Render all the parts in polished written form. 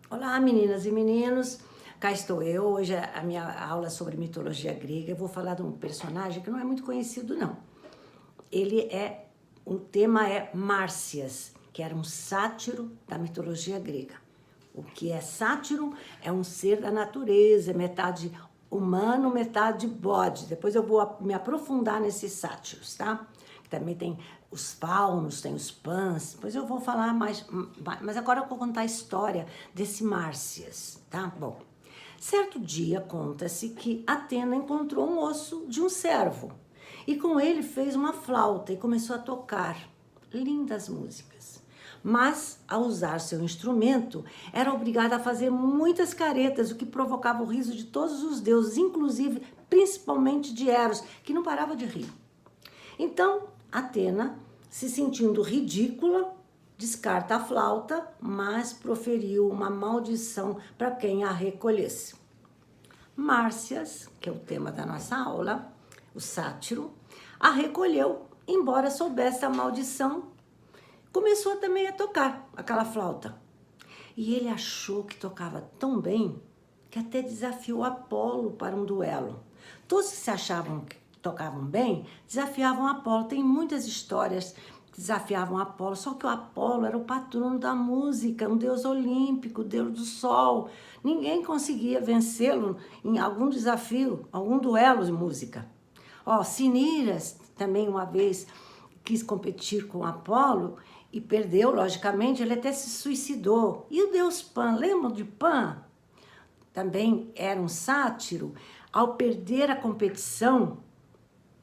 Olá, meninas e meninos. Cá estou eu. Hoje a minha aula é sobre mitologia grega. Eu vou falar de um personagem que não é muito conhecido, não. O tema é Mársias, que era um sátiro da mitologia grega. O que é sátiro? É um ser da natureza, metade humano, metade bode. Depois eu vou me aprofundar nesses sátiros, tá? Também tem os faunos, tem os pans. Depois eu vou falar mais, mas agora eu vou contar a história desse Mársias, tá? Bom, certo dia conta-se que Atena encontrou um osso de um cervo e com ele fez uma flauta e começou a tocar lindas músicas. Mas, ao usar seu instrumento, era obrigada a fazer muitas caretas, o que provocava o riso de todos os deuses, inclusive, principalmente de Eros, que não parava de rir. Então, Atena, se sentindo ridícula, descarta a flauta, mas proferiu uma maldição para quem a recolhesse. Mársias, que é o tema da nossa aula, o sátiro, a recolheu, embora soubesse a maldição, começou também a tocar aquela flauta. E ele achou que tocava tão bem que até desafiou Apolo para um duelo. Todos que se achavam que tocavam bem desafiavam Apolo. Tem muitas histórias que desafiavam Apolo, só que o Apolo era o patrono da música, um deus olímpico, deus do sol. Ninguém conseguia vencê-lo em algum desafio, algum duelo de música. Cineras também uma vez quis competir com Apolo e perdeu, logicamente, ele até se suicidou. E o deus Pan, lembram de Pan? Também era um sátiro. Ao perder a competição,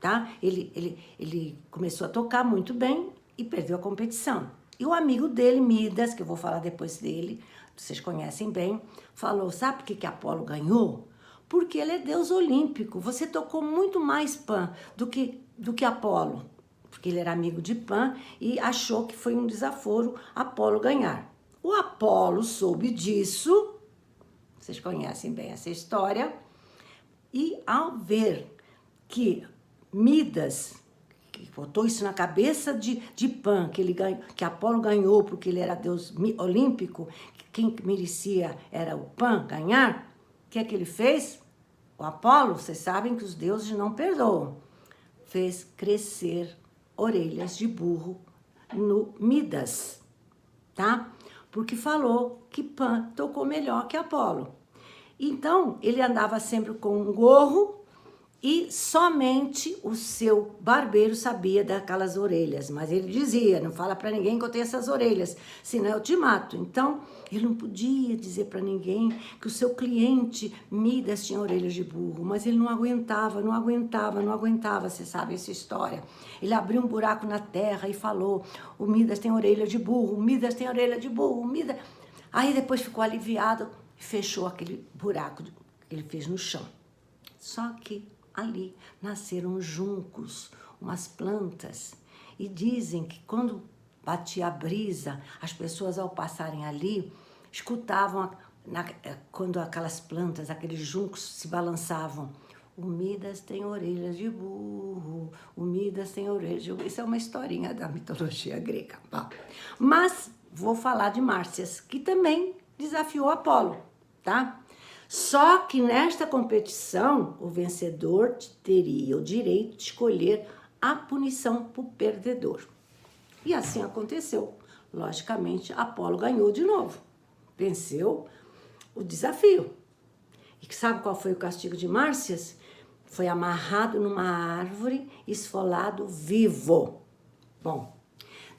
tá? Ele começou a tocar muito bem e perdeu a competição. E o amigo dele, Midas, que eu vou falar depois dele, vocês conhecem bem, falou, sabe por que Apolo ganhou? Porque ele é deus olímpico. Você tocou muito mais Pan do que Apolo. Porque ele era amigo de Pan e achou que foi um desaforo Apolo ganhar. O Apolo soube disso, vocês conhecem bem essa história, e ao ver que Midas, que botou isso na cabeça de Pan, que Apolo ganhou porque ele era deus olímpico, que quem merecia era o Pan ganhar, o que é que ele fez? O Apolo, vocês sabem que os deuses não perdoam, fez crescer orelhas de burro no Midas, tá? Porque falou que Pan tocou melhor que Apolo. Então, ele andava sempre com um gorro e somente o seu barbeiro sabia daquelas orelhas. Mas ele dizia, não fala para ninguém que eu tenho essas orelhas, senão eu te mato. Então, ele não podia dizer para ninguém que o seu cliente Midas tinha orelhas de burro. Mas ele não aguentava, você sabe essa história. Ele abriu um buraco na terra e falou, o Midas tem orelha de burro, o Midas tem orelha de burro, o Midas... Aí depois ficou aliviado e fechou aquele buraco que ele fez no chão. Só que ali nasceram juncos, umas plantas, e dizem que quando batia a brisa, as pessoas ao passarem ali, escutavam quando aquelas plantas, aqueles juncos se balançavam. O Midas tem orelhas de burro, o Midas tem orelhas de burro. Isso é uma historinha da mitologia grega. Mas vou falar de Mársias, que também desafiou Apolo, tá? Só que nesta competição, o vencedor teria o direito de escolher a punição para o perdedor. E assim aconteceu. Logicamente, Apolo ganhou de novo. Venceu o desafio. E sabe qual foi o castigo de Mársias? Foi amarrado numa árvore, esfolado vivo. Bom,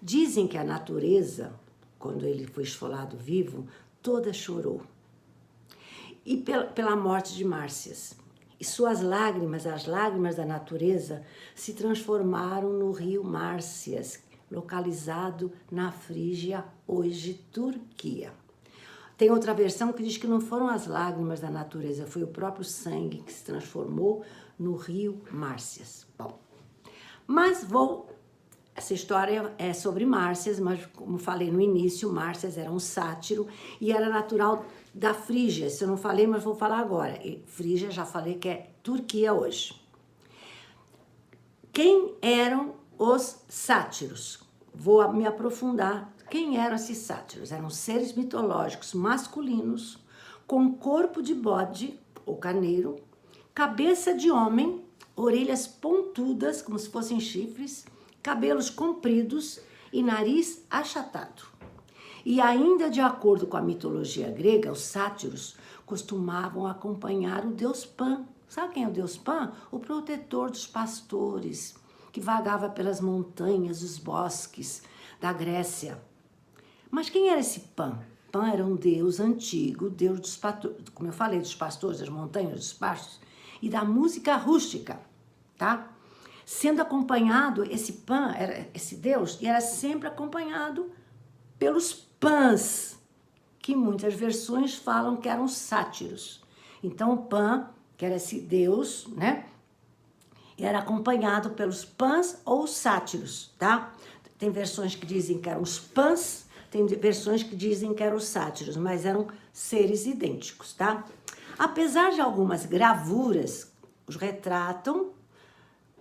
dizem que a natureza, quando ele foi esfolado vivo, toda chorou. E pela morte de Mársias. E suas lágrimas, as lágrimas da natureza, se transformaram no rio Mársias, localizado na Frígia, hoje Turquia. Tem outra versão que diz que não foram as lágrimas da natureza, foi o próprio sangue que se transformou no rio Mársias. Bom, mas essa história é sobre Mársias, mas como falei no início, Mársias era um sátiro e era natural da Frígia. Isso eu não falei, mas vou falar agora. Frígia, já falei que é Turquia hoje. Quem eram os sátiros? Vou me aprofundar Quem eram esses sátiros? Eram seres mitológicos masculinos, com corpo de bode ou carneiro, cabeça de homem, orelhas pontudas, como se fossem chifres, cabelos compridos e nariz achatado. E ainda de acordo com a mitologia grega, os sátiros costumavam acompanhar o deus Pan. Sabe quem é o deus Pan? O protetor dos pastores, que vagava pelas montanhas, os bosques da Grécia. Mas quem era esse Pan? Pan era um deus antigo, deus dos pastores, como eu falei, dos pastores, das montanhas, dos pastos, e da música rústica, tá? Sendo acompanhado, esse Pan, esse deus, e era sempre acompanhado pelos Pans, que muitas versões falam que eram sátiros. Então, o Pan, que era esse deus, né? Era acompanhado pelos Pans ou sátiros, tá? Tem versões que dizem que eram os Pans, tem versões que dizem que eram os sátiros, mas eram seres idênticos, tá? Apesar de algumas gravuras, os retratam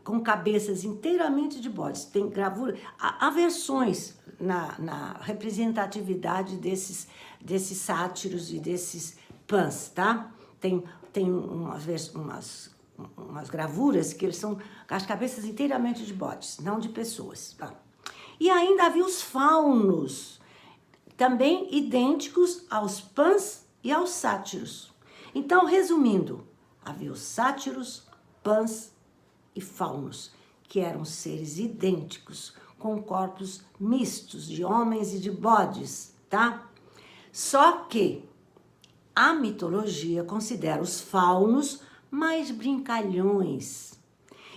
com cabeças inteiramente de bodes. Tem gravura, há versões na representatividade desses sátiros e desses Pans, tá? Tem umas gravuras que eles são as cabeças inteiramente de bodes, não de pessoas, tá? E ainda havia os faunos, também idênticos aos Pans e aos sátiros. Então, resumindo, havia os sátiros, Pans e faunos, que eram seres idênticos, com corpos mistos de homens e de bodes, tá? Só que a mitologia considera os faunos mais brincalhões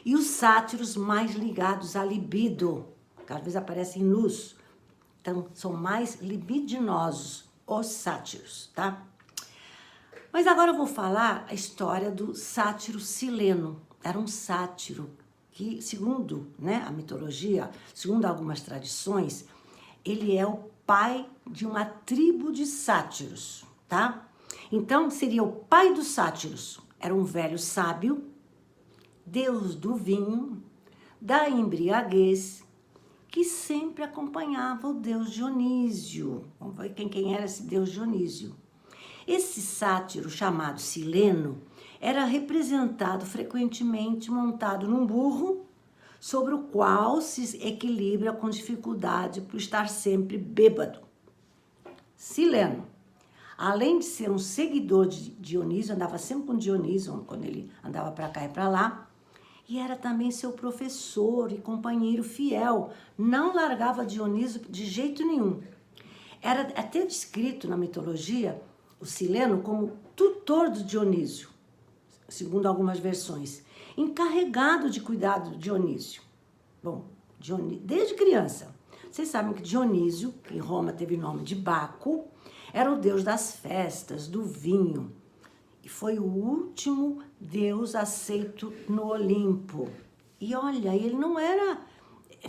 e os sátiros mais ligados à libido, que às vezes aparecem nus. Então, são mais libidinosos os sátiros, tá? Mas agora eu vou falar a história do sátiro Sileno. Era um sátiro que, segundo, né, a mitologia, segundo algumas tradições, ele é o pai de uma tribo de sátiros, tá? Então, seria o pai dos sátiros. Era um velho sábio, deus do vinho, da embriaguez, que sempre acompanhava o deus Dionísio. Vamos ver quem era esse deus Dionísio. Esse sátiro, chamado Sileno, era representado frequentemente montado num burro, sobre o qual se equilibra com dificuldade por estar sempre bêbado. Sileno, além de ser um seguidor de Dionísio, andava sempre com Dionísio, quando ele andava para cá e para lá, e era também seu professor e companheiro fiel, não largava Dionísio de jeito nenhum. Era até descrito na mitologia o Sileno como tutor do Dionísio, segundo algumas versões, encarregado de cuidar do Dionísio. Bom, desde criança. Vocês sabem que Dionísio, que em Roma teve o nome de Baco, era o deus das festas, do vinho. E foi o último deus aceito no Olimpo. E olha, ele não era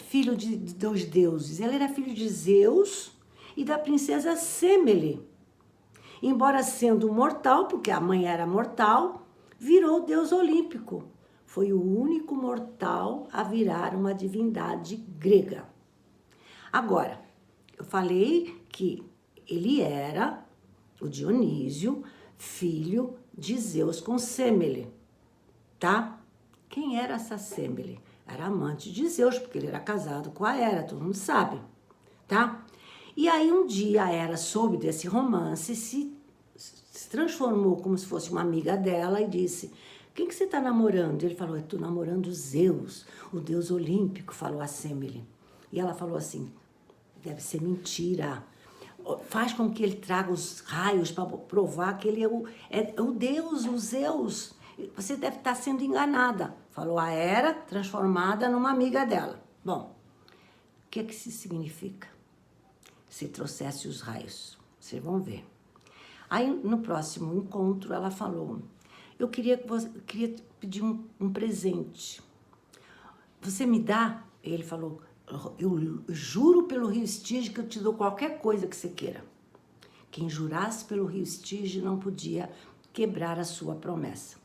filho dos deuses, ele era filho de Zeus e da princesa Semele. Embora sendo mortal, porque a mãe era mortal, virou deus olímpico. Foi o único mortal a virar uma divindade grega. Agora, eu falei que ele era o Dionísio, filho de Zeus com Semele, tá? Quem era essa Semele? Era amante de Zeus, porque ele era casado com a Hera, todo mundo sabe, tá? E aí um dia a Hera soube desse romance, se transformou como se fosse uma amiga dela e disse: quem que você está namorando? Ele falou: eu estou namorando Zeus, o deus olímpico, falou a Semele. E ela falou assim: deve ser mentira. Faz com que ele traga os raios para provar que ele é o deus, o Zeus. Você deve estar sendo enganada, falou a Hera, transformada numa amiga dela. Bom, o que isso significa? Se trouxesse os raios, vocês vão ver. Aí, no próximo encontro, ela falou: eu queria pedir um presente. Você me dá? Ele falou: eu juro pelo rio Estige que eu te dou qualquer coisa que você queira. Quem jurasse pelo rio Estige não podia quebrar a sua promessa.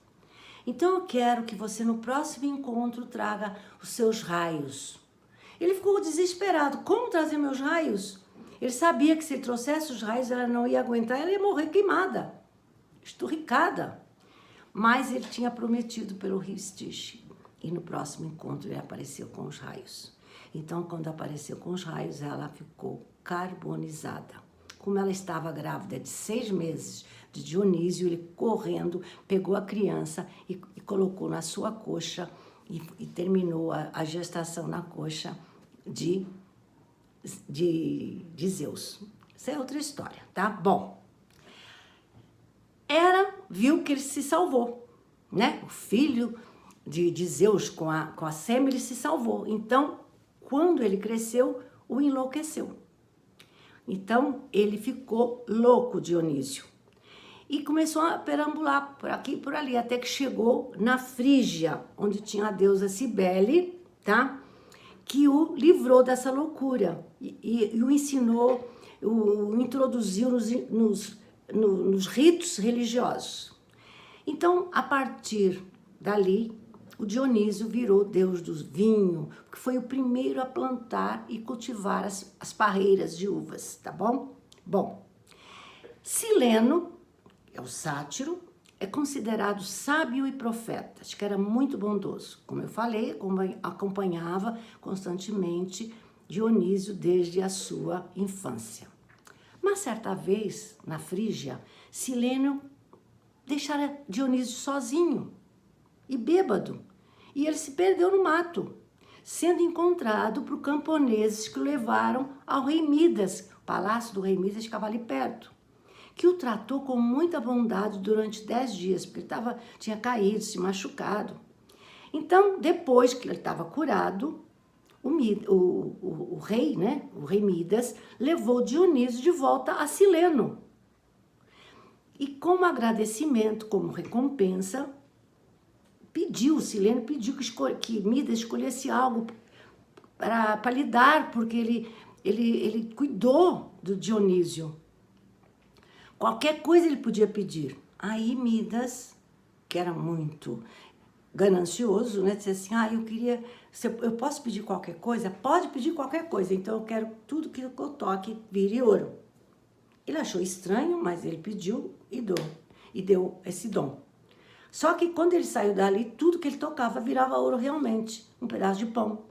Então eu quero que você no próximo encontro traga os seus raios. Ele ficou desesperado. Como trazer meus raios? Ele sabia que se ele trouxesse os raios, ela não ia aguentar, ela ia morrer queimada, esturricada. Mas ele tinha prometido pelo rio Styx. E no próximo encontro ele apareceu com os raios. Então, quando apareceu com os raios, ela ficou carbonizada. Como ela estava grávida de 6 meses de Dionísio, ele correndo, pegou a criança e colocou na sua coxa e terminou a gestação na coxa de Zeus. Isso é outra história, tá? Bom, Hera viu que ele se salvou, né? O filho de Zeus com a Sêmele se salvou. Então, quando ele cresceu, o enlouqueceu. Então, ele ficou louco, Dionísio. E começou a perambular por aqui e por ali, até que chegou na Frígia, onde tinha a deusa Cibele, tá? Que o livrou dessa loucura e o ensinou, o introduziu nos ritos religiosos. Então, a partir dali, o Dionísio virou deus do vinho, porque foi o primeiro a plantar e cultivar as parreiras de uvas, tá bom? Bom, Sileno, é o sátiro, é considerado sábio e profeta, acho que era muito bondoso. Como eu falei, acompanhava constantemente Dionísio desde a sua infância. Mas certa vez, na Frígia, Sileno deixara Dionísio sozinho e bêbado, e ele se perdeu no mato, sendo encontrado por camponeses que o levaram ao rei Midas. O palácio do rei Midas ficava ali perto, que o tratou com muita bondade durante 10 dias, porque ele tinha caído, se machucado. Então, depois que ele estava curado, o rei, né, o rei Midas, levou Dionísio de volta a Sileno. E como agradecimento, como recompensa, Sileno pediu que Midas escolhesse algo para lhe dar, porque ele cuidou do Dionísio. Qualquer coisa ele podia pedir. Aí Midas, que era muito ganancioso, né, disse assim, eu posso pedir qualquer coisa? Pode pedir qualquer coisa, então eu quero tudo que eu toque vire ouro. Ele achou estranho, mas ele pediu e deu esse dom. Só que quando ele saiu dali, tudo que ele tocava virava ouro realmente. Um pedaço de pão,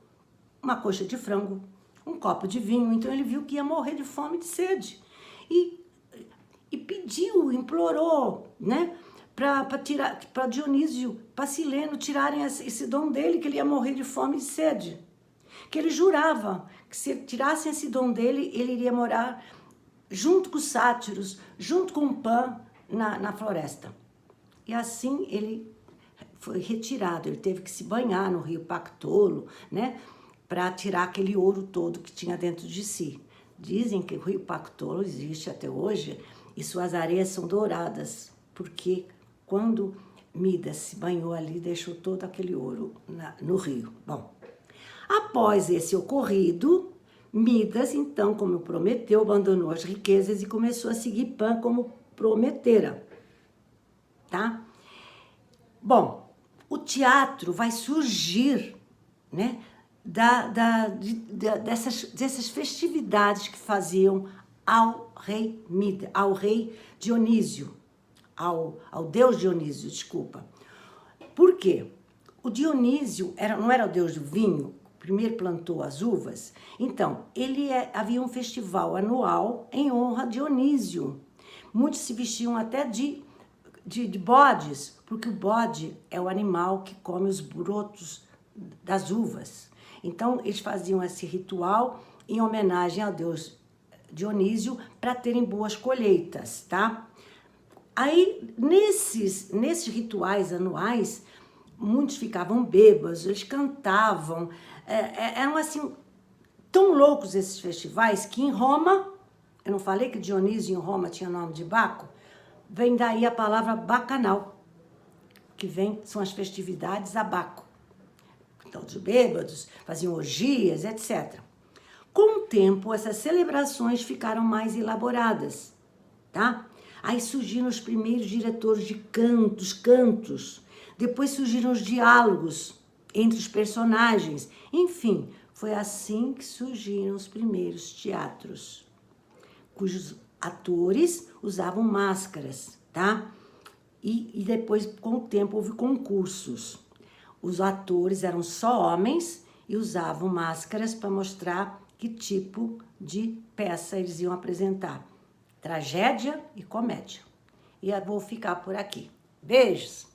uma coxa de frango, um copo de vinho. Então ele viu que ia morrer de fome e de sede. E pediu, implorou, né? Para Dionísio, para Sileno tirarem esse dom dele, que ele ia morrer de fome e de sede. Que ele jurava que se tirassem esse dom dele, ele iria morar junto com os sátiros, junto com o Pan, na floresta. E assim ele foi retirado, ele teve que se banhar no rio Pactolo, né, para tirar aquele ouro todo que tinha dentro de si. Dizem que o rio Pactolo existe até hoje e suas areias são douradas, porque quando Midas se banhou ali, deixou todo aquele ouro no rio. Bom, após esse ocorrido, Midas, então, como prometeu, abandonou as riquezas e começou a seguir Pan como prometera. Tá? Bom, o teatro vai surgir, né, dessas festividades que faziam ao rei Dionísio, ao deus Dionísio, desculpa. Por quê? O Dionísio não era o deus do vinho, primeiro plantou as uvas, então havia um festival anual em honra a Dionísio. Muitos se vestiam até de bodes, porque o bode é o animal que come os brotos das uvas. Então, eles faziam esse ritual em homenagem ao deus Dionísio para terem boas colheitas, tá? Aí, nesses rituais anuais, muitos ficavam bêbados, eles cantavam, eram assim, tão loucos esses festivais que em Roma, eu não falei que Dionísio em Roma tinha nome de Baco? Vem daí a palavra bacanal, que são as festividades a Baco. Então, os bêbados faziam orgias, etc. Com o tempo, essas celebrações ficaram mais elaboradas, tá? Aí surgiram os primeiros diretores de cantos, depois surgiram os diálogos entre os personagens. Enfim, foi assim que surgiram os primeiros teatros. cujos atores usavam máscaras, tá? E depois, com o tempo, houve concursos. Os atores eram só homens e usavam máscaras para mostrar que tipo de peça eles iam apresentar. Tragédia e comédia. E eu vou ficar por aqui. Beijos!